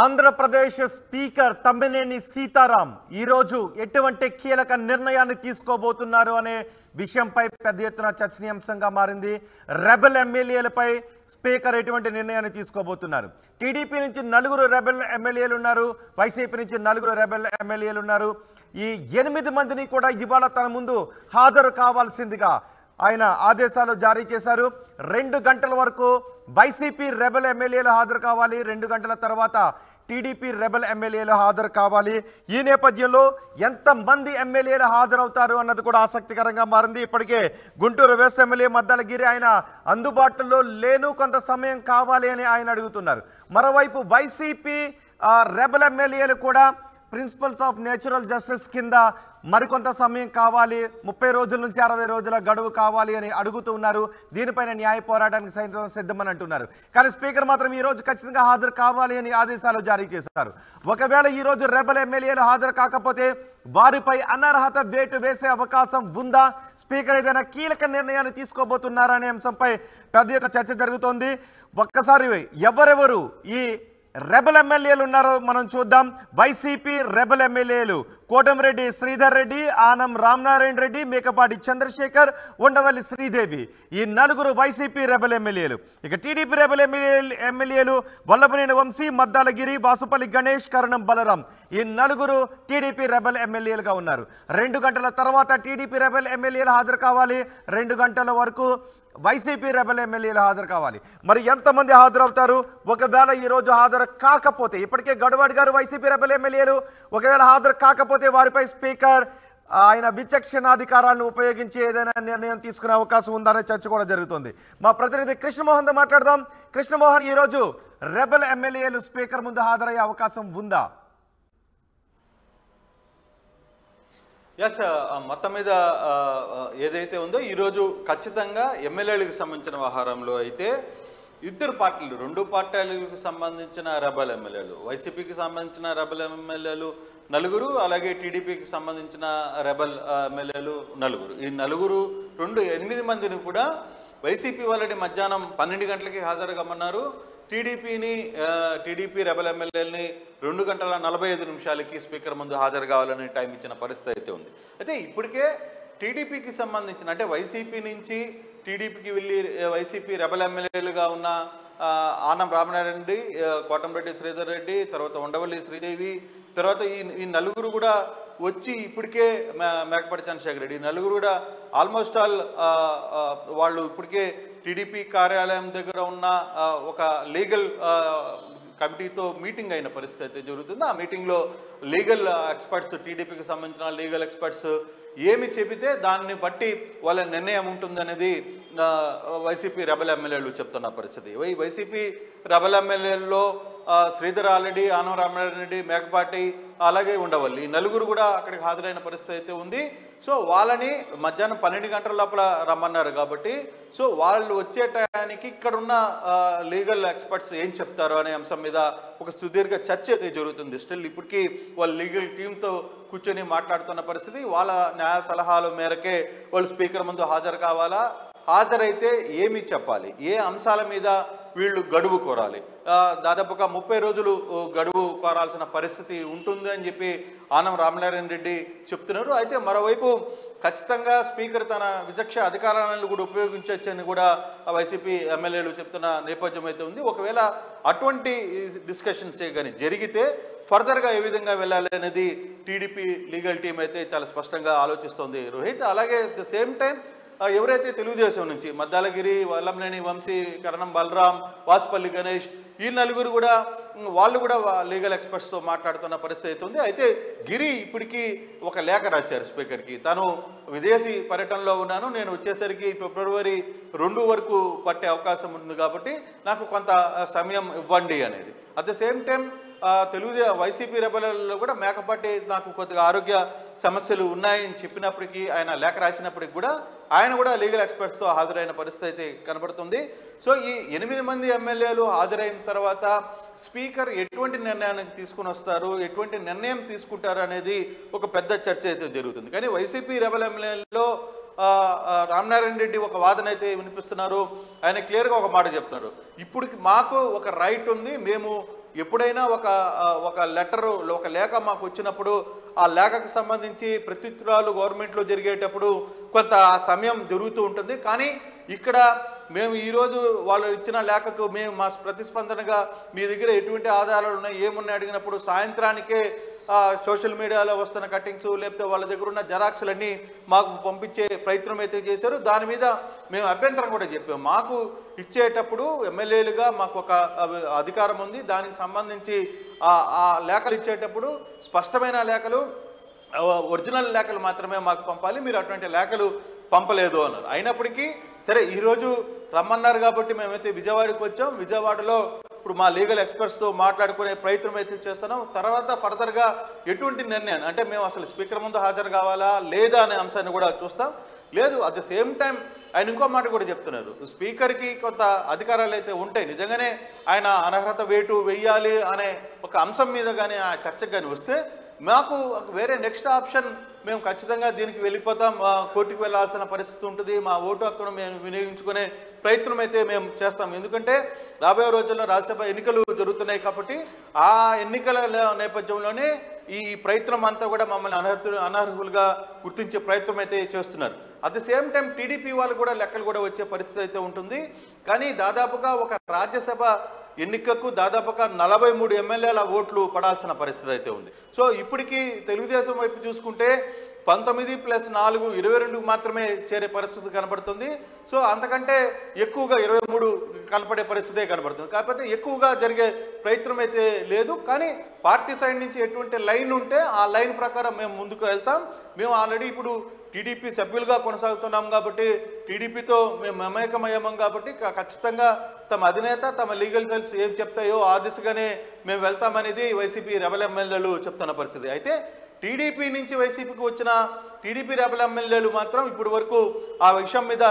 Andhra Pradesh speaker Tammineni Sitaram ఈరోజు ఎటువంటి కీలక నిర్ణయాన్ని తీసుకోబోతున్నారు అనే విషయంపై పెద్ద ఎత్తున చర్చనీయాంశంగా మారింది. రెబెల్ ఎమ్మెల్యేలపై స్పీకర్ ఎటువంటి నిర్ణయాన్ని తీసుకోబోతున్నారు? టీడీపీ నుంచి 4 రెబెల్ ఎమ్మెల్యేలు ఉన్నారు, వైసీపీ నుంచి 4 రెబెల్ ఎమ్మెల్యేలు ఉన్నారు. ఈ 8 మందిని కూడా ఇవాళ తన ముందు హాజరు కావాల్సిందిగా ఆయన ఆదేశాలు జారీ చేశారు. 2 గంటల వరకు వైసీపీ రెబెల్ ఎమ్మెల్యేలు హాజరు కావాలి, 2 గంటల తర్వాత టీడీపీ రెబెల్ ఎమ్మెల్యేలు హాజరు కావాలి. ఈ నేపథ్యంలో ఎంతమంది ఎమ్మెల్యేలు హాజరవుతారు అన్నది కూడా ఆసక్తికరంగా మారింది. ఇప్పటికే గుంటూరు వెస్ట్ ఎమ్మెల్యే మద్దాలగిరి ఆయన అందుబాటులో లేను, కొంత సమయం కావాలి అని ఆయన అడుగుతున్నారు. మరోవైపు వైసీపీ రెబెల్ ఎమ్మెల్యేలు కూడా ప్రిన్సిపల్స్ ఆఫ్ నేచురల్ జస్టిస్ కింద మరికొంత సమయం కావాలి, 30 రోజుల నుంచి 60 రోజుల గడువు కావాలి అని అడుగుతూ ఉన్నారు. దీనిపైన న్యాయ పోరాటానికి సైతం సిద్ధమని అంటున్నారు. కానీ స్పీకర్ మాత్రం ఈరోజు ఖచ్చితంగా హాజరు కావాలి అని ఆదేశాలు జారీ చేశారు. ఒకవేళ ఈరోజు రెబెల్ ఎమ్మెల్యేలు హాజరు కాకపోతే వారిపై అనర్హత వేటు వేసే అవకాశం ఉందా? స్పీకర్ ఏదైనా కీలక నిర్ణయాన్ని తీసుకోబోతున్నారా అనే అంశంపై పెద్ద ఎత్తున చర్చ జరుగుతోంది. ఒక్కసారి ఎవరెవరు ఈ రెబెల్ ఎమ్మెల్యేలు ఉన్నారో మనం చూద్దాం. వైసీపీ రెబెల్ ఎమ్మెల్యేలు కోటమిరెడ్డి శ్రీధర్ రెడ్డి, ఆనం రామనారాయణ రెడ్డి, మేకపాటి చంద్రశేఖర్, ఉండవల్లి శ్రీదేవి, ఈ 4 వైసీపీ రెబెల్ ఎమ్మెల్యేలు. ఇక టీడీపీ రెబెల్ ఎమ్మెల్యేలు వల్లభనేని వంశీ, మద్దాలగిరి, వాసుపల్లి గణేష్, కరణం బలరాం, ఈ 4 టీడీపీ రెబెల్ ఎమ్మెల్యేలుగా ఉన్నారు. 2 గంటల తర్వాత టీడీపీ రెబెల్ ఎమ్మెల్యేలు హాజరు కావాలి, 2 గంటల వరకు వైసీపీ రెబెల్ ఎమ్మెల్యేలు హాజరు కావాలి. మరి ఎంతమంది హాజరవుతారు? ఒకవేళ ఈరోజు హాజరు కాకపోతే, ఇప్పటికే గడువాడి గారు వైసీపీ రెబెల్ ఎమ్మెల్యేలు, ఒకవేళ హాజరు కాకపోతే వారిపై స్పీకర్ ఆయన విచక్షణాధికారాలను ఉపయోగించి ఏదైనా నిర్ణయం తీసుకునే అవకాశం ఉందనే చర్చ కూడా జరుగుతుంది. మా ప్రతినిధి కృష్ణమోహన్తో మాట్లాడదాం. కృష్ణమోహన్, ఈరోజు రెబెల్ ఎమ్మెల్యేలు స్పీకర్ ముందు హాజరయ్యే అవకాశం ఉందా? ఎస్, మొత్తం మీద ఏదైతే ఉందో ఈరోజు ఖచ్చితంగా ఎమ్మెల్యేలకు సంబంధించిన వ్యవహారంలో అయితే 2 పార్టీలు, 2 పార్టీలకు సంబంధించిన రెబెల్ ఎమ్మెల్యేలు, వైసీపీకి సంబంధించిన రెబెల్ ఎమ్మెల్యేలు 4, అలాగే టీడీపీకి సంబంధించిన రెబెల్ ఎమ్మెల్యేలు 4. ఈ 8 మందిని కూడా వైసీపీ వాళ్ళని మధ్యాహ్నం 12 గంటలకి హాజరు కమ్మన్నారు. టీడీపీ రెబెల్ ఎమ్మెల్యేలని 2 గంటల 45 నిమిషాలకి స్పీకర్ ముందు హాజరు కావాలని టైం ఇచ్చిన పరిస్థితి అయితే ఉంది. అయితే ఇప్పటికే టీడీపీకి సంబంధించిన, అంటే వైసీపీ నుంచి టీడీపీకి వెళ్ళి వైసీపీ రెబెల్ ఎమ్మెల్యేలుగా ఉన్న ఆనం రామనారాయణ రెడ్డి, కోటమిరెడ్డి శ్రీధర్ రెడ్డి, తర్వాత ఉండవల్లి శ్రీదేవి, తర్వాత ఈ 4 కూడా వచ్చి ఇప్పటికే మేకపాటి చంద్రశేఖర్ రెడ్డి, ఈ 4 కూడా ఆల్మోస్ట్ ఆల్ వాళ్ళు ఇప్పటికే టీడీపీ కార్యాలయం దగ్గర ఉన్న ఒక లీగల్ కమిటీతో మీటింగ్ అయిన పరిస్థితి అయితే జరుగుతుంది. ఆ మీటింగ్లో లీగల్ ఎక్స్పర్ట్స్, టీడీపీకి సంబంధించిన లీగల్ ఎక్స్పర్ట్స్ ఏమి చెబితే దాన్ని బట్టి వాళ్ళ నిర్ణయం ఉంటుందనేది వైసీపీ రెబెల్ ఎమ్మెల్యేలు చెప్తున్న పరిస్థితి. వైసీపీ రెబెల్ ఎమ్మెల్యేల్లో శ్రీధర్ ఆల్రెడీ, ఆనం రామనారాయణ రెడ్డి, మేకపాటి, అలాగే ఉండవల్లి, ఈ 4 కూడా అక్కడికి హాజరైన పరిస్థితి అయితే ఉంది. సో వాళ్ళని మధ్యాహ్నం 12 గంటల లోపల రమ్మన్నారు కాబట్టి, సో వాళ్ళు వచ్చే టయానికి ఇక్కడున్న లీగల్ ఎక్స్పర్ట్స్ ఏం చెప్తారు అనే అంశం మీద ఒక సుదీర్ఘ చర్చ అయితే జరుగుతుంది. స్టిల్ ఇప్పటికీ వాళ్ళు లీగల్ టీంతో కూర్చొని మాట్లాడుతున్న పరిస్థితి. వాళ్ళ న్యాయ సలహాల మేరకే వాళ్ళు స్పీకర్ ముందు హాజరు కావాలా, హాజరైతే ఏమి చెప్పాలి, ఏ అంశాల మీద వీళ్ళు గడువు కోరాలి, దాదాపుగా 30 రోజులు గడువు కోరాల్సిన పరిస్థితి ఉంటుంది అని చెప్పి ఆనం రామనారాయణ రెడ్డి చెప్తున్నారు. అయితే మరోవైపు ఖచ్చితంగా స్పీకర్ తన విచక్ష అధికారాలను కూడా ఉపయోగించవచ్చని కూడా వైసీపీ ఎమ్మెల్యేలు చెప్తున్న నేపథ్యం అయితే ఉంది. ఒకవేళ అటువంటి డిస్కషన్స్ కానీ జరిగితే ఫర్దర్గా ఏ విధంగా వెళ్ళాలి అనేది టీడీపీ లీగల్ టీం అయితే చాలా స్పష్టంగా ఆలోచిస్తోంది రోహిత్. అలాగే అట్ ద సేమ్ టైం ఎవరైతే తెలుగుదేశం నుంచి మద్దాలగిరి, వల్లభనేని వంశీ, కరణం బలరాం, వాసుపల్లి గణేష్, ఈ 4 కూడా వాళ్ళు కూడా లీగల్ ఎక్స్పర్ట్స్తో మాట్లాడుతున్న పరిస్థితి అయితే ఉంది. అయితే గిరి ఇప్పటికీ ఒక లేఖ రాశారు స్పీకర్కి. తాను విదేశీ పర్యటనలో ఉన్నాను, నేను వచ్చేసరికి ఫిబ్రవరి 2 వరకు పట్టే అవకాశం ఉంది కాబట్టి నాకు కొంత సమయం ఇవ్వండి అనేది. At the same time YCP రెబెల్లో కూడా మేకపాటి నాకు కొద్దిగా ఆరోగ్య సమస్యలు ఉన్నాయని చెప్పినప్పటికీ, ఆయన లేఖ రాసినప్పటికీ కూడా ఆయన కూడా లీగల్ ఎక్స్పర్ట్స్తో హాజరైన పరిస్థితి అయితే కనబడుతుంది. సో ఈ 8 మంది ఎమ్మెల్యేలు హాజరైన తర్వాత స్పీకర్ ఎటువంటి నిర్ణయానికి తీసుకుని వస్తారు, ఎటువంటి నిర్ణయం తీసుకుంటారు అనేది ఒక పెద్ద చర్చ అయితే జరుగుతుంది. కానీ వైసీపీ రెబెల్ ఎమ్మెల్యేలో రామనారాయణ రెడ్డి ఒక వాదన అయితే వినిపిస్తున్నారు. ఆయన క్లియర్గా ఒక మాట చెప్తున్నారు, ఇప్పుడు మాకు ఒక రైట్ ఉంది, మేము ఎప్పుడైనా ఒక లెటర్ ఒక లేఖ మాకు వచ్చినప్పుడు ఆ లేఖకు సంబంధించి ప్రత్యుత్తరాలు గవర్నమెంట్లో జరిగేటప్పుడు కొంత సమయం జరుగుతూ ఉంటుంది. కానీ ఇక్కడ మేము ఈరోజు వాళ్ళు ఇచ్చిన లేఖకు మేము మా ప్రతిస్పందనగా మీ దగ్గర ఎటువంటి ఆధారాలు ఉన్నాయి ఏమున్నాయి అడిగినప్పుడు సాయంత్రానికే సోషల్ మీడియాలో వస్తున్న కట్టింగ్స్ లేకపోతే వాళ్ళ దగ్గర ఉన్న జెరాక్స్లన్నీ మాకు పంపించే ప్రయత్నం అయితే చేశారు. దాని మీద మేము అభ్యంతరం కూడా చెప్పాము. మాకు ఇచ్చేటప్పుడు ఎమ్మెల్యేలుగా మాకు ఒక అధికారం ఉంది. దానికి సంబంధించి ఆ లేఖలు ఇచ్చేటప్పుడు స్పష్టమైన లేఖలు ఒరిజినల్ లేఖలు మాత్రమే మాకు పంపాలి, మీరు అటువంటి లేఖలు పంపలేదు అన్నారు. అయినప్పటికీ సరే ఈరోజు రమ్మన్నారు కాబట్టి మేమైతే విజయవాడకి వచ్చాం. విజయవాడలో ఇప్పుడు మా లీగల్ ఎక్స్పర్ట్స్తో మాట్లాడుకునే ప్రయత్నం అయితే చేస్తున్నాం. తర్వాత ఫర్దర్గా ఎటువంటి నిర్ణయాన్ని అంటే మేము అసలు స్పీకర్ ముందు హాజరు కావాలా లేదా అనే అంశాన్ని కూడా చూస్తాం. లేదు అట్ ద సేమ్ టైం ఆయన ఇంకో మాట కూడా చెప్తున్నారు, స్పీకర్కి కొంత అధికారాలు అయితే ఉంటాయి, నిజంగానే ఆయన అనర్హత వేటు వెయ్యాలి అనే ఒక అంశం మీద కానీ ఆ చర్చకు కానీ వస్తే మాకు వేరే నెక్స్ట్ ఆప్షన్ మేము ఖచ్చితంగా దీనికి వెళ్ళిపోతాం, కోర్టుకు వెళ్ళాల్సిన పరిస్థితి ఉంటుంది, మా ఓటు హక్కును మేము వినియోగించుకునే ప్రయత్నం అయితే మేము చేస్తాం. ఎందుకంటే రాబోయే రోజుల్లో రాజ్యసభ ఎన్నికలు జరుగుతున్నాయి కాబట్టి ఆ ఎన్నికల నేపథ్యంలోనే ఈ ప్రయత్నం అంతా కూడా మమ్మల్ని అనర్హులుగా గుర్తించే ప్రయత్నం అయితే చేస్తున్నారు. At the same time TDP వాళ్ళు కూడా లెక్కలు కూడా వచ్చే పరిస్థితి అయితే ఉంటుంది. కానీ దాదాపుగా ఒక రాజ్యసభ ఎన్నికకు దాదాపుగా 43 ఎమ్మెల్యేల ఓట్లు పడాల్సిన పరిస్థితి అయితే ఉంది. సో ఇప్పటికీ తెలుగుదేశం వైపు చూసుకుంటే 19 + 4 22 మాత్రమే చేరే పరిస్థితి కనబడుతుంది. సో అంతకంటే ఎక్కువగా 23 కనపడే పరిస్థితే కనబడుతుంది. కాకపోతే ఎక్కువగా జరిగే ప్రయత్నం అయితే లేదు. కానీ పార్టీ సైడ్ నుంచి ఎటువంటి లైన్ ఉంటే ఆ లైన్ ప్రకారం మేము ముందుకు వెళ్తాం. మేము ఆల్రెడీ ఇప్పుడు టీడీపీ సభ్యులుగా కొనసాగుతున్నాం కాబట్టి టీడీపీతో మేము మమేకమయ్యాం కాబట్టి ఖచ్చితంగా తమ అధినేత తమ లీగల్ సెల్స్ ఏం చెప్తాయో ఆ దిశగానే మేము వెళ్తామనేది వైసీపీ రెబల్ ఎమ్మెల్యేలు చెప్తున్న పరిస్థితి. అయితే టీడీపీ నుంచి వైసీపీకి వచ్చిన టీడీపీ రెబల్ ఎమ్మెల్యేలు మాత్రం ఇప్పటి వరకు ఆ విషయం మీద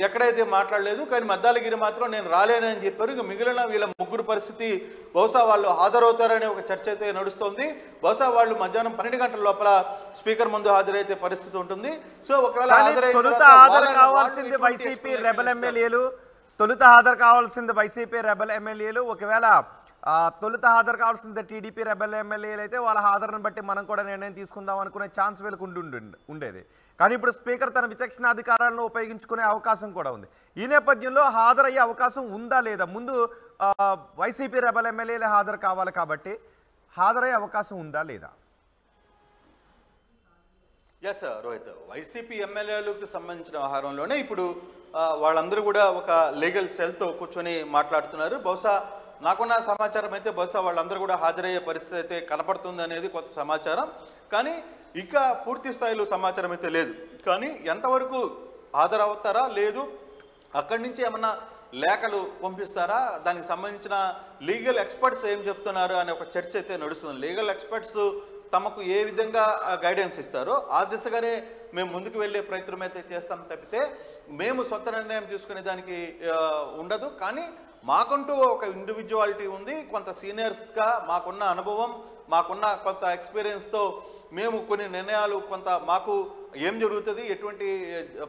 ఎక్కడైతే మాట్లాడలేదు. కానీ మద్దాలగిరి మాత్రం నేను రాలేనని చెప్పారు. ఇక మిగిలిన వీళ్ళ ముగ్గురు పరిస్థితి బహుశా వాళ్ళు హాజరవుతారనే ఒక చర్చ అయితే నడుస్తోంది. బహుశా వాళ్ళు మధ్యాహ్నం 12 గంటల లోపల స్పీకర్ ముందు హాజరైతే పరిస్థితి ఉంటుంది. సో ఒకవేళ తొలుత హాజరు కావాల్సింది వైసీపీ రెబల్ ఎమ్మెల్యేలు ఒకవేళ తొలుత హాజరు కావాల్సింది టీడీపీ రెబల్ ఎమ్మెల్యేలు అయితే వాళ్ళ హాజరును బట్టి మనం కూడా నిర్ణయం తీసుకుందాం అనుకునే ఛాన్స్ వీళ్ళకు ఉండేది. కానీ ఇప్పుడు స్పీకర్ తన విచక్షణాధికారాలను ఉపయోగించుకునే అవకాశం కూడా ఉంది. ఈ నేపథ్యంలో హాజరయ్యే అవకాశం ఉందా లేదా? ముందు వైసీపీ రెబల్ ఎమ్మెల్యేలు హాజరు కావాలి కాబట్టి హాజరయ్యే అవకాశం ఉందా లేదా? ఎస్ రోహిత్, వైసీపీ ఎమ్మెల్యేలకు సంబంధించిన వ్యవహారంలోనే ఇప్పుడు వాళ్ళందరూ కూడా ఒక లీగల్ సెల్తో కూర్చొని మాట్లాడుతున్నారు. బహుశా నాకున్న సమాచారం అయితే బహుశా వాళ్ళందరూ కూడా హాజరయ్యే పరిస్థితి అయితే కనపడుతుంది అనేది కొత్త సమాచారం. కానీ ఇక పూర్తి స్థాయిలో సమాచారం అయితే లేదు. కానీ ఎంతవరకు హాజరవుతారా లేదు, అక్కడి నుంచి ఏమన్నా లేఖలు పంపిస్తారా, దానికి సంబంధించిన లీగల్ ఎక్స్పర్ట్స్ ఏం చెప్తున్నారు అనే ఒక చర్చ అయితే నడుస్తుంది. లీగల్ ఎక్స్పర్ట్స్ తమకు ఏ విధంగా గైడెన్స్ ఇస్తారో ఆ దిశగానే మేము ముందుకు వెళ్ళే ప్రయత్నం అయితే చేస్తాం తప్పితే మేము సొంత నిర్ణయం తీసుకునే దానికి ఉండదు. కానీ మాకంటూ ఒక ఇండివిజువాలిటీ ఉంది. కొంత సీనియర్స్గా మాకున్న అనుభవం, మాకున్న కొంత ఎక్స్పీరియన్స్తో మేము కొన్ని నిర్ణయాలు కొంత మాకు ఏం జరుగుతుంది, ఎటువంటి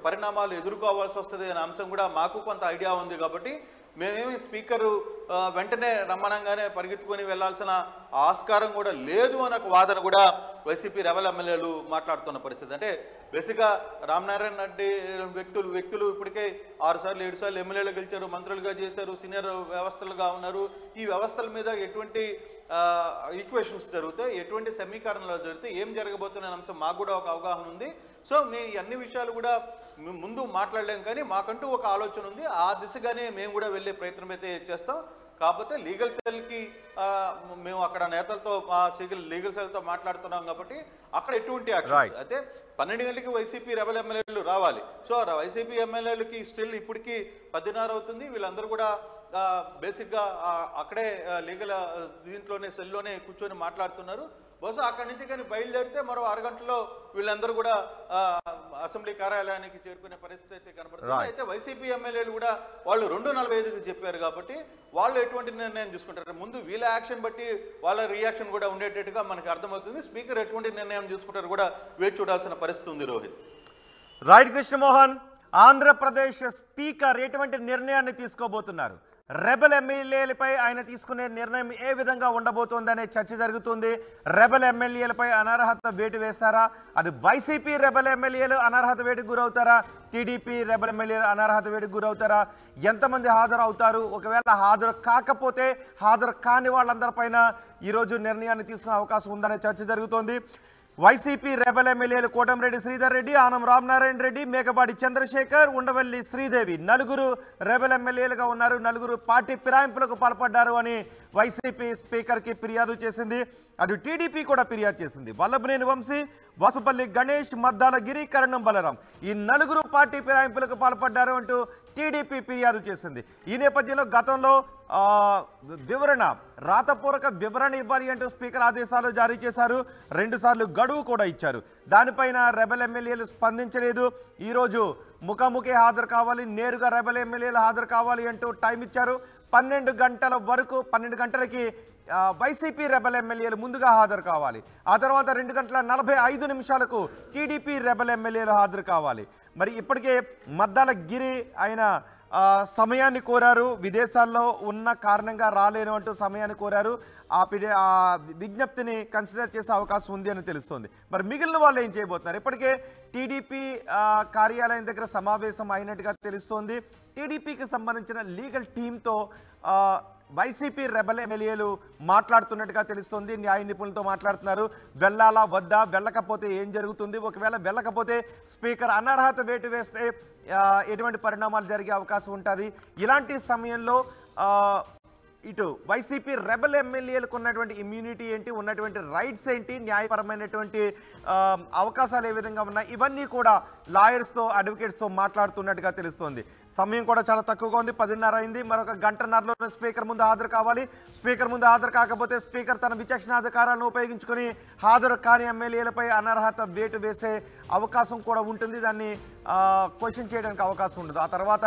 పరిణామాలు ఎదుర్కోవాల్సి వస్తుంది అనే అంశం కూడా మాకు కొంత ఐడియా ఉంది. కాబట్టి మేమేమి స్పీకరు వెంటనే రమ్మనంగానే పరిగెత్తుకొని వెళ్లాల్సిన ఆస్కారం కూడా లేదు అనే వాదన కూడా వైసీపీ రెబల్ ఎమ్మెల్యేలు మాట్లాడుతున్న పరిస్థితి. అంటే బేసిక్గా రామనారాయణ రెడ్డి వ్యక్తులు ఇప్పటికే 6 సార్లు 7 సార్లు ఎమ్మెల్యేలు గెలిచారు, మంత్రులుగా చేశారు, సీనియర్ వ్యవస్థలుగా ఉన్నారు. ఈ వ్యవస్థల మీద ఎటువంటి ఈక్వేషన్స్ జరుగుతాయి, ఎటువంటి సమీకరణలు జరిగితే ఏం జరగబోతున్న అంశం మాకు కూడా ఒక అవగాహన ఉంది. సో మీ అన్ని విషయాలు కూడా ముందు మాట్లాడలేం, కానీ మాకంటూ ఒక ఆలోచన ఉంది. ఆ దిశగానే మేము కూడా వెళ్ళే ప్రయత్నం అయితే చేస్తాం. కాకపోతే లీగల్ సెల్కి మేము అక్కడ నేతలతో లీగల్ సెల్తో మాట్లాడుతున్నాం కాబట్టి అక్కడ ఎటువంటి యాక్షన్ అయితే 12 గంటలకి వైసీపీ రెబల్ ఎమ్మెల్యేలు రావాలి. సో వైసీపీ ఎమ్మెల్యేలకి స్టిల్ ఇప్పటికీ 10:30 అవుతుంది. వీళ్ళందరూ కూడా బేసిక్గా అక్కడే లీగల్ దీంట్లోనే సెల్లోనే కూర్చొని మాట్లాడుతున్నారు. బహుశా అక్కడి నుంచి కానీ బయలుదేరితే మరో 6 గంటల్లో వీళ్ళందరూ కూడా అసెంబ్లీ కార్యాలయానికి చేరుకునే పరిస్థితి అయితే కనబడుతుంది. అయితే వైసీపీ ఎమ్మెల్యేలు కూడా వాళ్ళు 2:45కి చెప్పారు కాబట్టి వాళ్ళు ఎటువంటి నిర్ణయం తీసుకుంటారు, ముందు వీళ్ళ యాక్షన్ బట్టి వాళ్ళ రియాక్షన్ కూడా ఉండేటట్టుగా మనకు అర్థమవుతుంది. స్పీకర్ ఎటువంటి నిర్ణయం తీసుకుంటారు కూడా వేచి చూడాల్సిన పరిస్థితి ఉంది. రోహిత్ రైట్ కృష్ణమోహన్ ఆంధ్రప్రదేశ్ స్పీకర్ ఎటువంటి నిర్ణయాన్ని తీసుకోబోతున్నారు? రెబల్ ఎమ్మెల్యేలపై ఆయన తీసుకునే నిర్ణయం ఏ విధంగా ఉండబోతోందనే చర్చ జరుగుతుంది. రెబల్ ఎమ్మెల్యేలపై అనర్హత వేటు వేస్తారా? అది వైసీపీ రెబల్ ఎమ్మెల్యేలు అనర్హత వేటుకు గురవుతారా? టీడీపీ రెబల్ ఎమ్మెల్యేలు అనర్హత వేటుకు గురవుతారా? ఎంతమంది హాజరు అవుతారు? ఒకవేళ హాజరు కాకపోతే హాజరు కాని వాళ్ళందరిపైన ఈరోజు నిర్ణయాన్ని తీసుకునే అవకాశం ఉందనే చర్చ జరుగుతోంది. వైసీపీ రెబల్ ఎమ్మెల్యేలు కోటంరెడ్డి శ్రీధర్ రెడ్డి, ఆనం రామనారాయణ రెడ్డి, మేకపాటి చంద్రశేఖర్, ఉండవల్లి శ్రీదేవి నలుగురు రెబల్ ఎమ్మెల్యేలుగా ఉన్నారు. నలుగురు పార్టీ ఫిరాయింపులకు పాల్పడ్డారు అని వైసీపీ స్పీకర్కి ఫిర్యాదు చేసింది. అటు టీడీపీ కూడా ఫిర్యాదు చేసింది. వల్లభనేని వంశీ, వాసుపల్లి గణేష్, మద్దాల గిరి, కరణం బలరాం ఈ నలుగురు పార్టీ ఫిరాయింపులకు పాల్పడ్డారు అంటూ టీడీపీ ఫిర్యాదు చేసింది. ఈ నేపథ్యంలో గతంలో వివరణ రాతపూర్వక వివరణ ఇవ్వాలి అంటూ స్పీకర్ ఆదేశాలు జారీ చేశారు. 2 సార్లు గడువు కూడా ఇచ్చారు. దానిపైన రెబల్ ఎమ్మెల్యేలు స్పందించలేదు. ఈరోజు ముఖాముఖి హాజరు కావాలి, నేరుగా రెబల్ ఎమ్మెల్యేలు హాజరు కావాలి అంటూ టైం ఇచ్చారు. 12 గంటల వరకు 12 గంటలకి వైసీపీ రెబల్ ఎమ్మెల్యేలు ముందుగా హాజరు కావాలి. ఆ తర్వాత 2:45 టీడీపీ రెబల్ ఎమ్మెల్యేలు హాజరు కావాలి. మరి ఇప్పటికే మద్దాల గిరి ఆయన సమయాన్ని కోరారు. విదేశాల్లో ఉన్న కారణంగా రాలేను అంటూ సమయాన్ని కోరారు. ఆ విజ్ఞప్తిని కన్సిడర్ చేసే అవకాశం ఉంది అని తెలుస్తోంది. మరి మిగిలిన వాళ్ళు ఏం చేయబోతున్నారు? ఇప్పటికే టీడీపీ కార్యాలయం దగ్గర సమావేశం అయినట్టుగా తెలుస్తోంది. టీడీపీకి సంబంధించిన లీగల్ టీంతో వైసీపీ రెబల్ ఎమ్మెల్యేలు మాట్లాడుతున్నట్టుగా తెలుస్తుంది. న్యాయ నిపుణులతో మాట్లాడుతున్నారు. వెళ్ళాలా వద్దా, వెళ్ళకపోతే ఏం జరుగుతుంది, ఒకవేళ వెళ్ళకపోతే స్పీకర్ అనర్హత వేటు వేస్తే ఎటువంటి పరిణామాలు జరిగే అవకాశం ఉంటుంది. ఇలాంటి సమయంలో ఇటు వైసీపీ రెబల్ ఎమ్మెల్యేలకు ఉన్నటువంటి ఇమ్యూనిటీ ఏంటి, ఉన్నటువంటి రైట్స్ ఏంటి, న్యాయపరమైనటువంటి అవకాశాలు ఏ విధంగా ఉన్నాయి, ఇవన్నీ కూడా లాయర్స్తో అడ్వకేట్స్తో మాట్లాడుతున్నట్టుగా తెలుస్తోంది. సమయం కూడా చాలా తక్కువగా ఉంది. 10:30 అయింది. మరొక గంటన్నరలో స్పీకర్ ముందు హాజరు కావాలి. స్పీకర్ ముందు హాజరు కాకపోతే స్పీకర్ తన విచక్షణాధికారాలను ఉపయోగించుకొని హాజరు కాని ఎమ్మెల్యేలపై అనర్హత వేటు వేసే అవకాశం కూడా ఉంటుంది. దాన్ని క్వశ్చన్ చేయడానికి అవకాశం ఉండదు. ఆ తర్వాత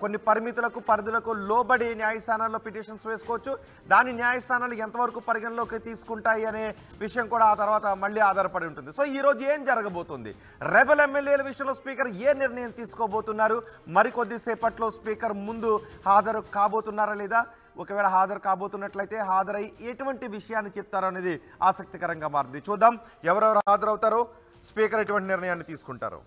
కొన్ని పరిమితులకు పరిధులకు లోబడి న్యాయస్థానాల్లో పిటిషన్స్ వేసుకోవచ్చు. దాని న్యాయస్థానాలు ఎంతవరకు పరిగణలోకి తీసుకుంటాయి అనే విషయం కూడా ఆ తర్వాత మళ్ళీ ఆధారపడి ఉంటుంది. సో ఈరోజు ఏం జరగబోతుంది? రెబల్ ఎమ్మెల్యేల విషయంలో స్పీకర్ ఏ నిర్ణయం తీసుకోబోతున్నారు? మరికొద్దిసేపట్లో స్పీకర్ ముందు హాజరు కాబోతున్నారా లేదా? ఒకవేళ హాజరు కాబోతున్నట్లయితే హాజరై ఎటువంటి విషయాన్ని చెప్తారో అనేది ఆసక్తికరంగా మారింది. చూద్దాం ఎవరెవరు హాజరవుతారో, స్పీకర్ ఎటువంటి నిర్ణయాన్ని తీసుకుంటారో.